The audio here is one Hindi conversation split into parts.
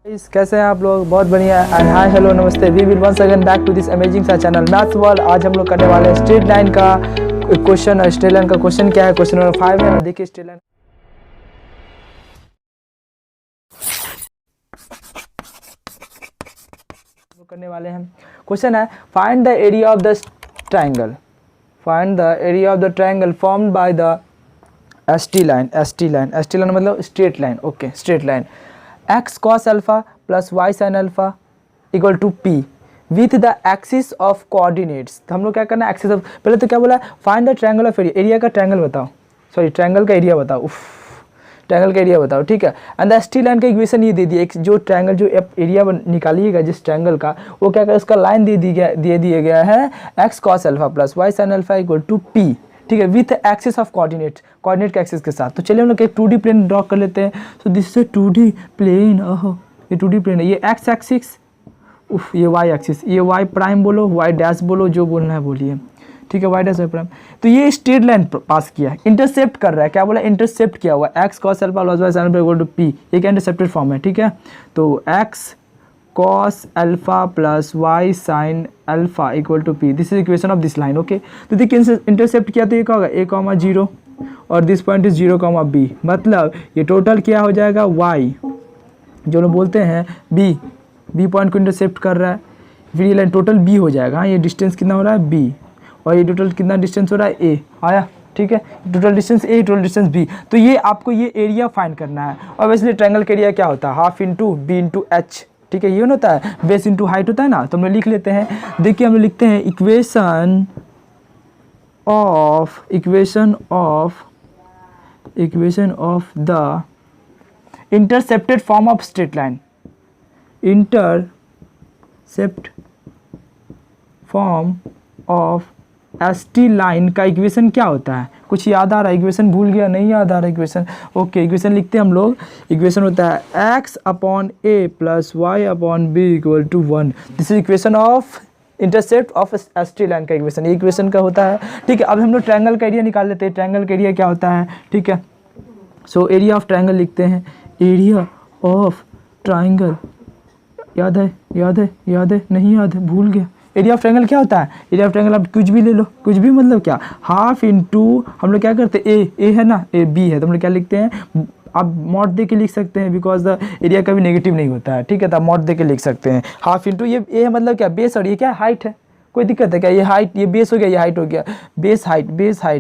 कैसे हैं आप लोग? बहुत बढ़िया। एंड हाय हेलो नमस्ते, we will once again back to this amazing सा चैनल मैथ्स वर्ल्ड। आज हम लोग करने वाले हैं स्ट्रेट लाइन का क्वेश्चन। और स्ट्रेट लाइन का क्वेश्चन क्या है? क्वेश्चन नंबर 5 है। और देखिए स्ट्रेट लाइन करने वाले हैं। क्वेश्चन है find the area of the triangle. Find the area of the triangle formed by the ST line. ST line मतलब straight line. Okay, straight line x cos alpha plus y sin alpha equal to p with the axis of coordinates. तो हम लोग क्या करना है? एक्सिस ऑफ, पहले तो क्या बोला? Find the triangle of area. Area का ट्रायंगल बताओ, सॉरी ट्रायंगल का एरिया बताओ। ट्रायंगल का एरिया बताओ, ठीक है। एंड द ST लाइन का इक्वेशन ये दे दिया, एक जो ट्रायंगल जो एरिया निकालिएगा जिस ट्रायंगल का, वो क्या कर उसका लाइन दे दिया गया है x cos alpha plus y sin alpha equal to p, ठीक है, विथ एक्सिस ऑफ कोऑर्डिनेट के एक्सिस के साथ। तो चलिए हम लोग एक 2D प्लेन ड्रॉ कर लेते हैं। तो दिस इज 2D प्लेन। ओहो, ये 2D प्लेन है। ये x एक्सिस, ये y एक्सिस, ये y प्राइम बोलो, y डैश बोलो, जो बोलना है बोलिए, ठीक है, y डैश y प्राइम। तो ये स्ट्रेट लाइन पास किया, इंटरसेप्ट कर रहा है। क्या बोला? इंटरसेप्ट किया हुआ x cos alpha plus y sin alpha equal to p, एक इंटरसेप्टेड फॉर्म है, ठीक है। तो x cos alpha plus y sin alpha equal to p, this is equation of this line. Okay, तो देखिए इंटरसेप्ट किया तो ये क्या होगा? a, 0 और दिस पॉइंट इज 0, b। मतलब ये टोटल क्या हो जाएगा? y, जो लोग बोलते हैं b पॉइंट को इंटरसेप्ट कर रहा है, फिर ये लाइन टोटल b हो जाएगा। हाँ, ये डिस्टेंस कितना हो रहा है? b, और ये टोटल कितना डिस्टेंस हो रहा है? a आया, ठीक है। Total distance a, total distance b। तो ये आपको ये एरिया फाइंड करना है। और वैसे ट्रायंगल का एरिया क्या होता है? Half into b into h, ठीक है, ये होता है, बेस इंटू हाइट होता है ना। तो हम लोग लिख लेते हैं। देखिए हम लोग लिखते हैं equation of the intercepted form of straight line. Intercept form of ST line का इक्वेशन क्या होता है? कुछ याद आ रहा है? इक्वेशन भूल गया? नहीं याद आ रहा है इक्वेशन? ओके, इक्वेशन लिखते हैं हम लोग। इक्वेशन होता है x upon a plus y upon b equal to 1। This is equation of intercept of ST line का इक्वेशन, ये इक्वेशन का होता है, ठीक है। अब हम लोग ट्रायंगल का एरिया निकाल लेते हैं। ट्रायंगल का एरिया क्या होता है? ठीक है, सो एरिया ऑफ ट्रायंगल लिखते हैं। एरिया ऑफ ट्रायंगल, याद है? नहीं याद है, भूल गया। एरिया ऑफ ट्रायंगल क्या होता है? एरिया ऑफ ट्रायंगल आप कुछ भी ले लो, कुछ भी मतलब क्या? हाफ इंटू, हम लोग क्या करते हैं, ए है ना, ए बी है, तो हम लोग क्या लिखते हैं? आप मॉड दे के लिख सकते हैं, बिकॉज द एरिया कभी नेगेटिव नहीं होता है, ठीक है। तो आप मॉड दे के लिख सकते हैं। हाफ इंटू ये ए मतलब क्या? बेस, और ये क्या? हाइट है। कोई दिक्कत है क्या? ये हाइट, ये बेस हो गया, ये हाइट हो गया। बेस हाइट,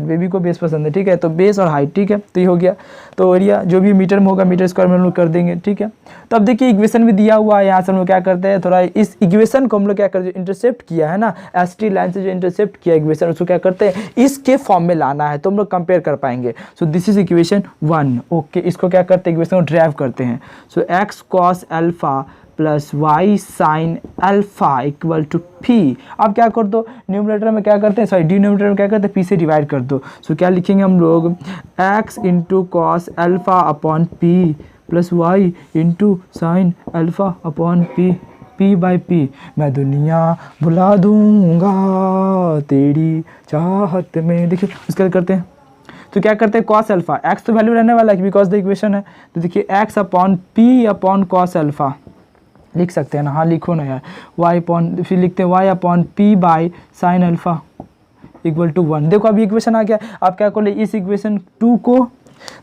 बेबी को बेस पसंद है, ठीक है। तो बेस और हाइट, ठीक है, तो ये हो गया। तो एरिया जो भी मीटर में होगा, मीटर स्क्वायर में हम लोग कर देंगे, ठीक है। तो अब देखिए इक्वेशन भी दिया हुआ है, यहाँ से हम लोग क्या करते हैं, थोड़ा इस इक्वेशन को हम लोग क्या करते हैं, इंटरसेप्ट किया है ना, ST लाइन से जो इंटरसेप्ट किया इक्वेशन, उसको क्या करते हैं, इसके फॉर्म में लाना है, तो हम लोग कंपेयर कर पाएंगे। So this is equation 1। Okay, इसको क्या करते हैं, इक्वेशन को ड्राइव करते हैं। So x cos alpha plus y sin alpha equal to p। अब क्या कर दो, न्यूमरेटर में क्या करते हैं, सॉरी डिनोमिनेटर में क्या करते हैं, p से डिवाइड कर दो। सो क्या लिखेंगे हम लोग? x into cos alpha upon p plus y into sine alpha upon p, p by p। मैं दुनिया भुला दूंगा तेरी चाहत में। देखिए उसका करते हैं, तो क्या करते हैं, कॉस अल्फा, x तो वैल्यू रहने वाला है बिकॉज द इक्वेशन है। तो देखिए x upon p upon cos alpha लिख सकते हैं ना, हाँ लिखो ना यार। y अपॉन, फिर लिखते हैं y upon p by sine alpha equal to 1। देखो अभी इक्वेशन आ गया। आप क्या कर ले, इस इक्वेशन 2 को,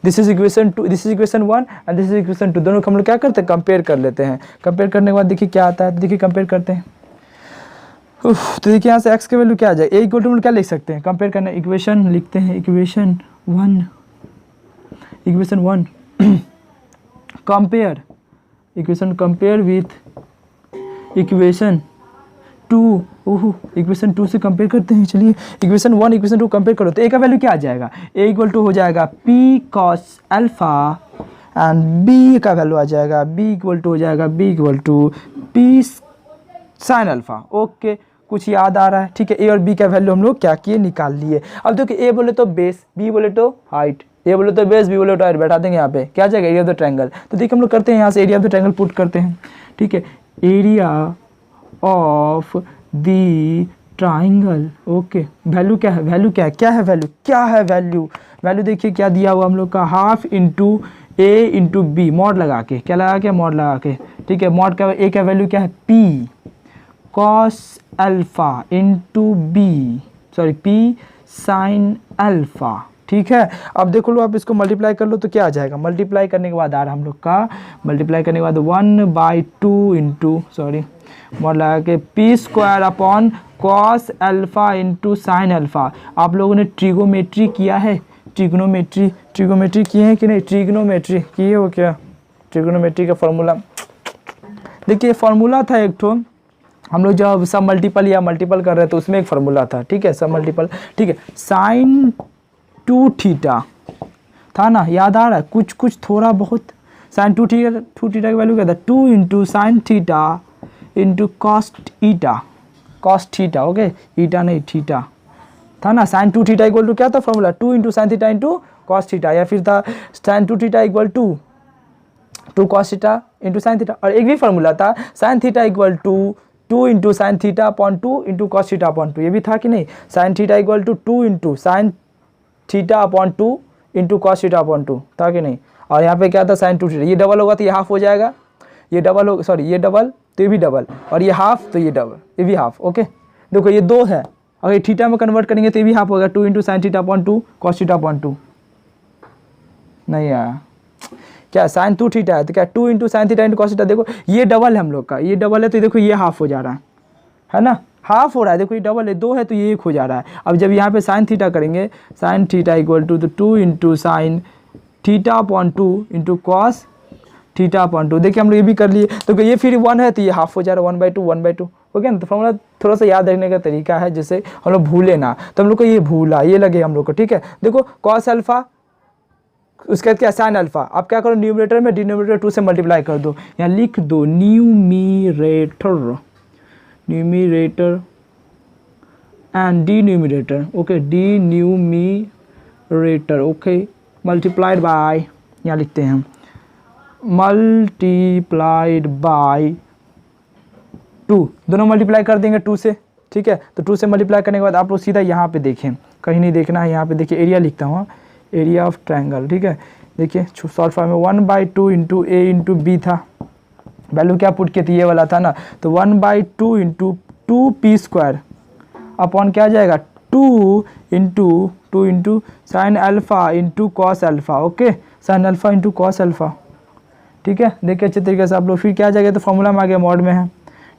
this is equation 2, this is equation 1 and this is equation 2, दोनों को हम लोग क्या करते हैं, कंपेयर कर लेते हैं। कंपेयर करने के बाद देखिए क्या आता है, तो देखिए कंपेयर करते हैं। तो देखिए यहाँ से x के वैल्यू क्या आ जाए, a इक्वल टू क्या लिख सकते हैं, कंपेयर करना। इक्वेशन लिखते हैं, equation 1 compare, equation compare with equation 2। ओहो, इक्वेशन 2 से कंपेयर करते हैं। चलिए इक्वेशन 1 इक्वेशन 2 कंपेयर करो, तो ए का वैल्यू क्या आ जाएगा, ए इक्वल टू हो जाएगा p cos alpha and b का वैल्यू आ जाएगा, b इक्वल टू हो जाएगा b equal to p sine alpha. Okay, कुछ याद आ रहा है? ठीक है, ए और बी का वैल्यू हम लोग क्या किए, निकाल लिए। अब देखिए ए बोले तो बेस, बी बोले तो हाइट, ए बोले तो बेस, बी बोले तो हाइट, बैठा देंगे यहाँ पे, क्या जाएगा, एरिया ऑफ द ट्रायंगल। तो देखिए हम लोग करते हैं, यहाँ से area of the triangle put करते हैं, ठीक है। Area of the triangle, okay, value क्या है, वैल्यू क्या है, क्या है वैल्यू, क्या है वैल्यू, वैल्यू देखिए क्या दिया हुआ हम लोग का, हाफ इंटू ए इंटू बी, मॉड लगा के, क्या लगा के, मॉड लगा के, ठीक है। मॉड का ए का वैल्यू क्या है, P cos alpha into B, sorry P sine alpha, ठीक है। अब देखो लो, आप इसको मल्टीप्लाई कर लो तो क्या आ जाएगा, मल्टीप्लाई करने के बाद आ रहा हम लोग का, मल्टीप्लाई करने के बाद 1/2 इंटू, सॉरी मॉड लगा के P square upon cos alpha into sine alpha. आप लोगों ने ट्रिगोमेट्री किया है, ट्रिगोमेट्री किए हैं कि नहीं, ट्रिग्नोमेट्री किए हो क्या, ट्रिग्नोमेट्री का फॉर्मूला देखिए, फॉर्मूला था एक ठो, हम लोग जब सब मल्टीपल या मल्टीपल कर रहे थे उसमें एक फार्मूला था, ठीक है, सब मल्टीपल, ठीक है। साइन 2 थीटा था ना, याद आ रहा है, कुछ थोड़ा बहुत, साइन 2 थीटा की वैल्यू क्या था, 2 into sine theta into cos theta, okay, eta नहीं थीटा था ना। साइन 2 थीटा इक्वल टू क्या था formula, 2 into sine theta into cos theta, या फिर था sine 2 theta equal to 2 cos theta into sine theta. और एक भी फार्मूला था sine theta equal to 2 into sine theta upon 2 into cos theta upon 2, ये भी था कि नहीं, sine theta equal to 2 into sine theta upon 2 into cos theta upon 2, था कि नहीं। और यहाँ पे क्या था, साइन 2 थीटा, ये डबल होगा तो ये हाफ हो जाएगा, ये डबल हो, सॉरी ये डबल तो ये भी डबल, और ये हाफ तो ये डबल, ये भी हाफ, ओके। देखो ये 2 है, अगर थीटा में कन्वर्ट करेंगे तो ये भी हाफ होगा, 2 into sine theta upon 2 cos theta upon 2, नहीं आया क्या, साइन 2 थीटा है तो क्या 2 into sine theta into cos theta, देखो ये डबल है हम लोग का, ये डबल है तो देखो ये हाफ हो जा रहा है ना, हाफ हो रहा है, देखो ये डबल है, 2 है तो ये 1 हो जा रहा है। अब जब यहाँ पे साइन थीटा करेंगे, साइन थीटा इक्वल टू तो 2 into sine theta upon 2 into cos theta upon 2, देखिए हम लोग ये भी कर लिए, तो ये फिर 1 है तो ये हाफ हो जा रहा है, 1/2 ओके ना। तो फॉर्मूला थोड़ा सा याद रखने का तरीका है जिससे हम लोग भूले ना, तो हम लोग को ये भूला, ये लगे हम लोग को, ठीक है। देखो कॉस अल्फा, उसके बाद क्या साइन अल्फा, आप क्या करो न्यूमरेटर में डिनोमिनेटर 2 से मल्टीप्लाई कर दो, यहाँ लिख दो numerator and denominator, okay, denominator, okay, multiplied by, यहाँ लिखते हैं मल्टीप्लाइड बाय 2, दोनों मल्टीप्लाई कर देंगे 2 से, ठीक है। तो 2 से मल्टीप्लाई करने के बाद आप लोग सीधा यहाँ पे देखें, कहीं नहीं देखना है, यहाँ पे देखिए एरिया लिखता हूँ, एरिया ऑफ ट्रायंगल, ठीक है। देखिए शॉर्ट फॉर्म में 1/2 इंटू ए इंटू बी था, वैल्यू क्या पुट किए थे, ये वाला था ना, तो 1/2 इंटू 2p स्क्वायर अपॉन क्या आ जाएगा 2 into sine alpha into cos alpha, okay, sine alpha into cos alpha, ठीक है। देखिए अच्छे तरीके से आप लोग, फिर क्या आ जाएगा, तो फॉर्मूला में आ गया, मॉड में है,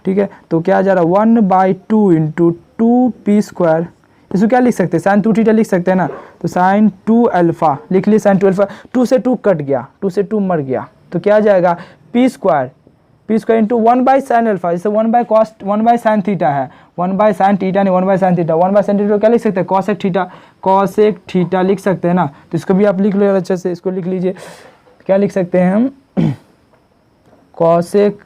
ठीक है। तो क्या आ जा रहा है 1/2 इंटू 2p स्क्वायर, इसको क्या लिख सकते हैं, साइन 2 थीटा लिख सकते हैं ना, तो साइन 2 अल्फा लिख लिए, साइन 2 अल्फा, 2 से 2 कट गया, 2 से 2 मर गया, तो क्या आ जाएगा p square into 1/sin alpha, जैसे 1/sin थीटा है, 1/sin थीटा नहीं 1/sin थीटा, 1/sin थीटा क्या लिख सकते हैं, कॉसेक थीटा लिख सकते हैं ना। तो इसको भी आप लिख लो अच्छे से, इसको लिख लीजिए, क्या लिख सकते हैं हम कॉसेक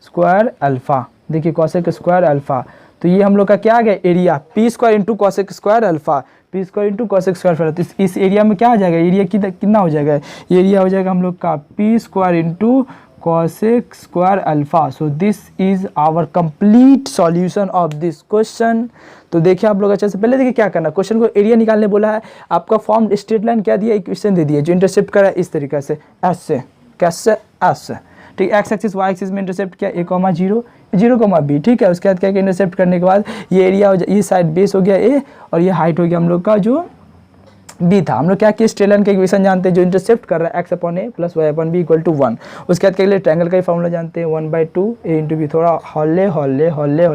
स्क्वायर अल्फा, देखिए कॉसेक स्क्वायर अल्फा, तो ये हम लोग का क्या आ गया area, P square into cosec square alpha, P square into cosec square alpha. तो इस एरिया में क्या आ जाएगा, एरिया कितना हो जाएगा, एरिया हो जाएगा हम लोग का P square into cosec square alpha. So this is our complete solution of this question. तो देखिए आप लोग अच्छे से, पहले देखिए क्या करना, क्वेश्चन को एरिया निकालने बोला है, आपका फॉर्म स्ट्रेट लाइन क्या दिया, इक्वेशन दे दिया जो इंटरसेप्ट करा इस तरीके से, एस से, कैसे एस से, ठीक, एक्स एक्सिस वाई एक्सिस में इंटरसेप्ट किया a, 0 0, b, ठीक है। उसके बाद क्या इंटरसेप्ट करने के बाद ये एरिया हो जाए, ये साइड बेस हो गया a और ये हाइट हो गया हम लोग का जो बी था। हम लोग क्या किए, स्ट्रेट लाइन का इक्वेशन जानते हैं जो इंटरसेप्ट कर रहा है x upon a plus y upon b equal to 1। उसके बाद क्या लिए ट्रायंगल का ही फॉर्मूला जानते हैं 1/2 a इंटू बी, थोड़ा हॉले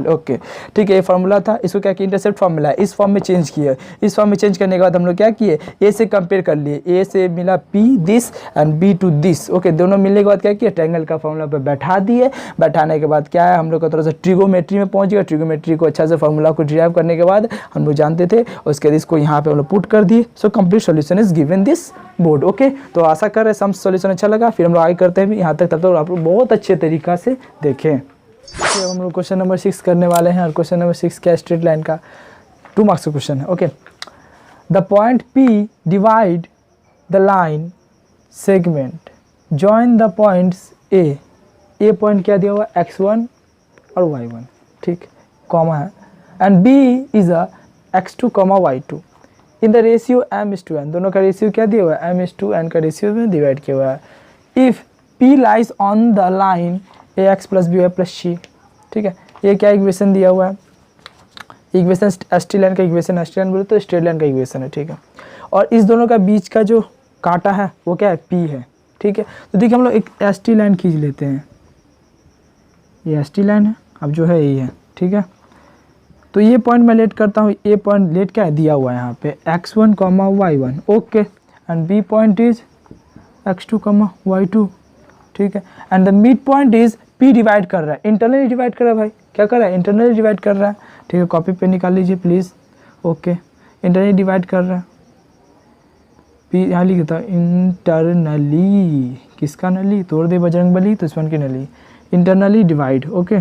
ओके, ठीक है। ये फॉर्मूला था, इसको क्या किया इंटरसेप्ट फॉर्म मिला, इस फॉर्म में चेंज किया, इस फॉर्म में चेंज करने के बाद हम लोग क्या किए, a से कंपेयर कर लिए, a से मिला p this and b to this, okay. दोनों मिलने के बाद क्या किया, ट्रायंगल का फॉर्मूला पर बैठा दिए, बैठाने के बाद क्या है हम लोग का थोड़ा सा ट्रिगोमेट्री में पहुंच गया, ट्रिगोमेट्री को अच्छा से फॉर्मूला को डिराइव करने के बाद हम लोग जानते थे, उसके बाद इसको यहाँ पे हम लोग पुट कर दिए। So complete solution is given this board, okay. तो आशा कर रहे हैं सम सॉल्यूशन अच्छा लगा, फिर हम लोग आगे करते हैं यहाँ तक, तब तक आप लोग बहुत अच्छे तरीका से देखें। अब हम लोग क्वेश्चन नंबर 6 करने वाले हैं, और क्वेश्चन नंबर 6 क्या, स्ट्रेट लाइन का 2 मार्क्स का क्वेश्चन है, okay. The point P divide the line segment, join the points A point क्या दिया हुआ x1 और y1, ठीक, कॉमा है, and B is a x2, y2। In the ratio m:n, दोनों का रेशियो क्या दिया हुआ है, m:n का रेशियो में डिवाइड किया हुआ है। If p lies on the line ax + by + c, ठीक है, ये क्या इक्वेशन दिया हुआ है, इक्वेशन स्ट्रेट लाइन का इक्वेशन, स्ट्रेट लाइन बोले तो स्ट्रेट लाइन का इक्वेशन है, ठीक है। और इस दोनों का बीच का जो कांटा है वो क्या है, p है, ठीक है। तो देखिए हम लोग एक स्ट्रेट लाइन खींच लेते हैं, ये स्ट्रेट लाइन है, अब जो है ये है, ठीक है। तो ये पॉइंट मैं लेट करता हूँ, ये पॉइंट लेट क्या है दिया हुआ है यहाँ पे x1, y1, okay, and b point is x2, y2, ठीक है। And the mid point is p divide कर रहा है, इंटरनली डिवाइड कर रहा है भाई, क्या कर रहा है, इंटरनली डिवाइड कर रहा है, ठीक है। कॉपी पे निकाल लीजिए प्लीज़, ओके, इंटरनली डिवाइड कर रहा है, p यहाँ लिख देता हूँ इंटरनली, किसका नली, तोड़ दे बजरंगबली, दुश्मन की नली, इंटरनली डिवाइड, ओके,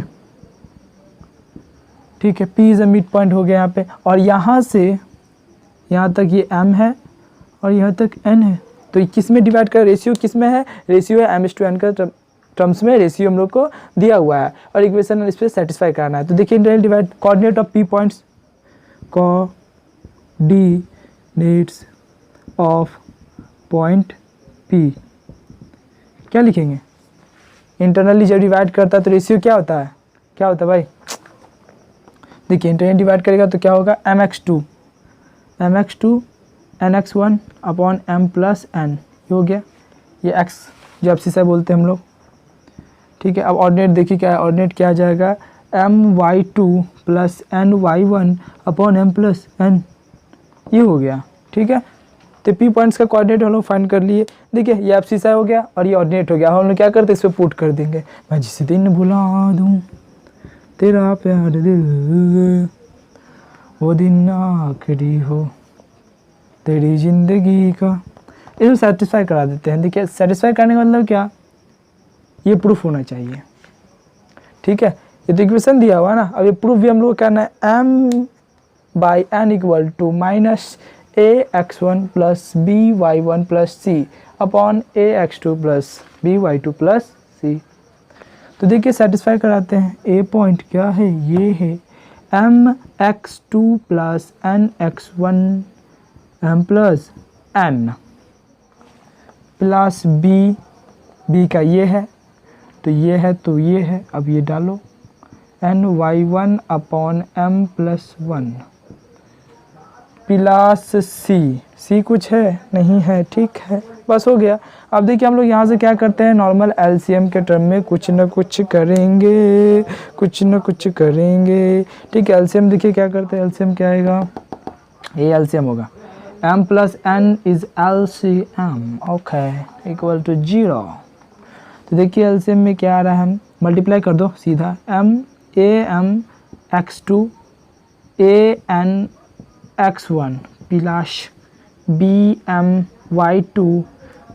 ठीक है। p is a mid point हो गया यहाँ पे, और यहाँ से यहाँ तक ये m है और यहाँ तक n है, तो ये किस में डिवाइड कर, रेशियो किस में है, रेशियो है m:n का टर्म्स में रेशियो हम लोग को दिया हुआ है, और इक्वेशन इस पर सेटिस्फाई करना है। तो देखिए internal divide, coordinate of p points, coordinates of point p, क्या लिखेंगे, इंटरनली जब डिवाइड करता है तो रेशियो क्या होता है, क्या होता है भाई, देखिए इंटरनली डिवाइड करेगा तो क्या होगा, mx2 nx1 upon m + n, ये हो गया, ये x जो एब्सिसा बोलते हैं हम लोग, ठीक है। अब ऑर्डिनेट देखिए क्या है, ऑर्डिनेट क्या आ जाएगा, my2 + ny1 upon m + n, ये हो गया, ठीक है। तो p पॉइंट्स का कोऑर्डिनेट हम लोग फाइंड कर लिए, देखिए ये एब्सिसा हो गया और ये ऑर्डिनेट हो गया। हम लोग क्या करते हैं, इस पर पुट कर देंगे, मैं जिस दिन भुला दूँ तेरा प्यार दिल, वो दिन आखिरी हो तेरी जिंदगी का, इसमें सेटिस्फाई करा देते हैं। देखिए सेटिस्फाई करने का मतलब क्या, ये प्रूफ होना चाहिए, ठीक है। ये तो इक्वेशन दिया हुआ ना, अब ये प्रूफ भी हम लोग करना है, m/n = -ax1 + by1 + c upon ax2 + by2 + c। तो देखिए सेटिस्फाई कराते हैं, ए पॉइंट क्या है, ये है mx2 + nx1 m + n plus b का ये है, तो ये है, तो ये है, अब ये डालो ny1 upon m + 1 plus c कुछ है नहीं है, ठीक है, बस हो गया। अब देखिए हम लोग यहाँ से क्या करते हैं, नॉर्मल एलसीएम के टर्म में कुछ न कुछ करेंगे, कुछ न कुछ करेंगे, ठीक है। एलसीएम देखिए क्या करते हैं, एलसीएम क्या आएगा, ये एलसीएम होगा m + n is LCM, okay, = 0। तो देखिए एलसीएम में क्या आ रहा है, हम मल्टीप्लाई कर दो सीधा, amx2 anx1 plus bmy2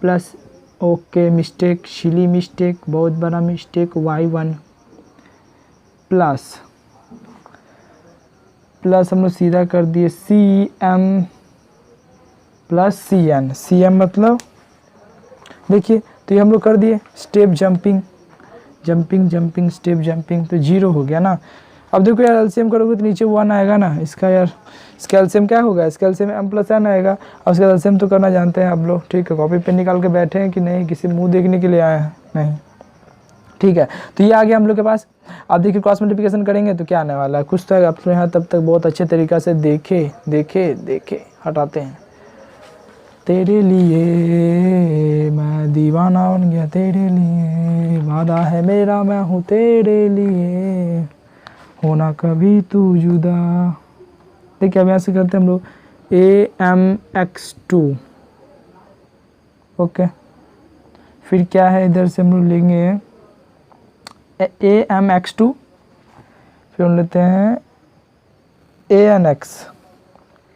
plus, okay, mistake, शिली मिस्टेक, बहुत बड़ा मिस्टेक, y1 प्लस हम लोग सीधा कर दिए cm + cn मतलब देखिए, तो ये हम लोग कर दिए स्टेप जंपिंग स्टेप जंपिंग, तो 0 हो गया ना। अब देखो यार एलसीएम करोगे तो नीचे 1 आएगा ना, इसका यार इसका एलसीएम क्या होगा, इसका एलसीएम m + n आएगा, और इसका एलसीएम तो करना जानते हैं आप लोग, ठीक है। कॉपी पेन निकाल के बैठे हैं कि नहीं, किसी मुंह देखने के लिए आए हैं, नहीं, ठीक है। तो ये आ गया हम लोग के पास। अब देखिए क्रॉस मल्टीप्लिकेशन करेंगे तो क्या आने वाला है, कुछ तो आप लोग यहाँ तब तक बहुत अच्छे तरीक़ा से देखे हटाते हैं। तेरे लिए मैं दीवाना बन गया, तेरे लिए वादा है मेरा, मैं हूँ तेरे लिए, होना कभी तू जुदा। देखिए अब यहाँ से करते हैं हम लोग amx2, ओके, फिर क्या है, इधर से हम लोग लेंगे amx2, फिर हम लेते हैं anx,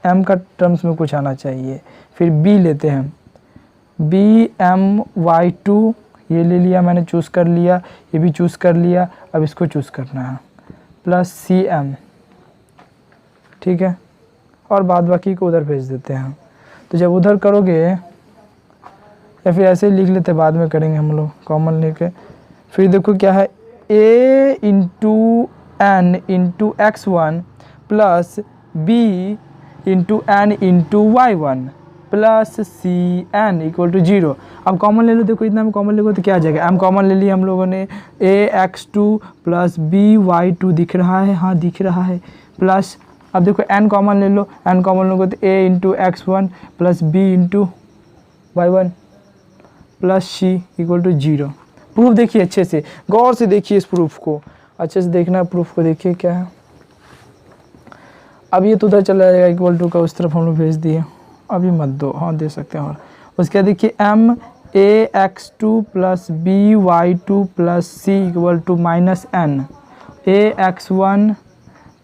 m का टर्म्स में कुछ आना चाहिए, फिर b लेते हैं bmy2, ये ले लिया मैंने, चूज़ कर लिया, ये भी चूज़ कर लिया, अब इसको चूज़ करना है, प्लस cm, ठीक है, और बाद बाकी को उधर भेज देते हैं। तो जब उधर करोगे, या फिर ऐसे ही लिख लेते, बाद में करेंगे हम लोग कॉमन लेके, फिर देखो क्या है, a × n × x1 plus b into N into y1 plus C N equal to 0। अब कॉमन ले लो, देखो इतना में कॉमन ले लो तो क्या आ जाएगा, m कॉमन ले लिया हम लोगों ने, ax2 प्लस by2 दिख रहा है, हाँ दिख रहा है, प्लस अब देखो n कॉमन ले लो, n कॉमन लोगे तो a into x1 plus b into y1 plus c equal to 0। Proof देखिए अच्छे से, गौर से देखिए इस प्रूफ को, अच्छे से देखना प्रूफ को, देखिए क्या है। अब ये तो उधर चला जाएगा, इक्वल टू का उस तरफ हम लोग भेज दिए, अभी मत दो, हाँ दे सकते हैं। और उसके बाद देखिए m ax2 plus by2 plus c equal to minus n ax1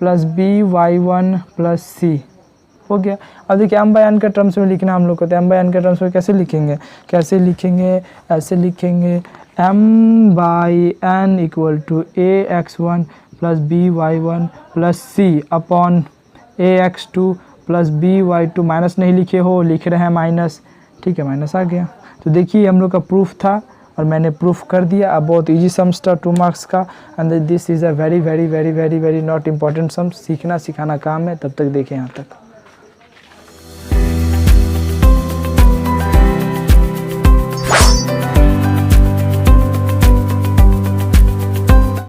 plus by1 plus c हो गया। अब देखिए m बाई n के टर्म्स में लिखना हम लोग को, तो m बाई n के टर्म्स में कैसे लिखेंगे, ऐसे लिखेंगे m by n equal to ax1 plus by1 plus c upon ax2 plus by2, minus नहीं लिखे हो, लिख रहे हैं माइनस, ठीक है माइनस आ गया। तो देखिए हम लोग का प्रूफ था और मैंने प्रूफ कर दिया। अब बहुत इजी सम्स था 2 मार्क्स का, and this is a very very very very very not important sums, सीखना सिखाना काम है। तब तक देखें यहाँ तक।